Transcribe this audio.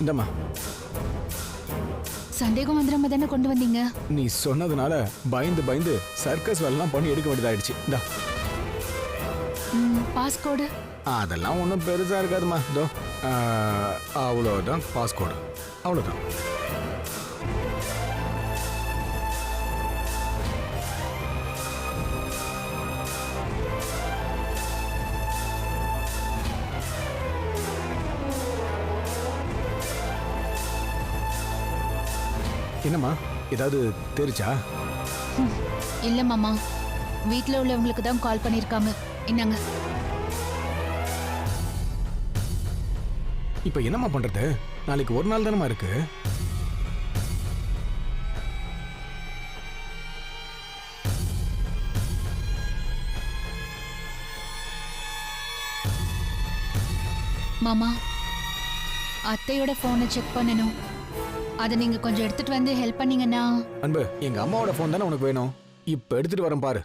இந்தம்மா. சந்தேகம் வந்துடாம தானே கொண்டு வந்தீங்க. நீ சொன்னதுனால பயந்து பயந்து சர்க்கஸ் வேலைலாம் பண்ணி எடுக்க வேண்டியதாயிடுச்சு. இந்தா. பாஸ்கோடு அதெல்லாம் ஒன்றும் பெருசாக இருக்காதுமா. இதோ அவ்வளோதான் பாஸ்கோடு, அவ்வளோதான். என்னம்மா ஏதாவது தெரிச்சா? இல்ல மாமா, வீட்ல உள்ளவங்களுக்கு தான் கால் பண்ணிருக்காங்க. என்னங்க? இப்போ என்னம்மா பண்றது? நாளைக்கு ஒரு நாள் தானம்மா இருக்கு. மாமா, அத்தையோட போனை செக் பண்ணணும். அதை நீங்க கொஞ்சம் எடுத்துட்டு வந்து ஹெல்ப் பண்ணீங்கன்னா. அன்பு, எங்க அம்மாவோட ஃபோன் தானே உனக்கு வேணும். இப்போ எடுத்துட்டு வரேன் பாரு.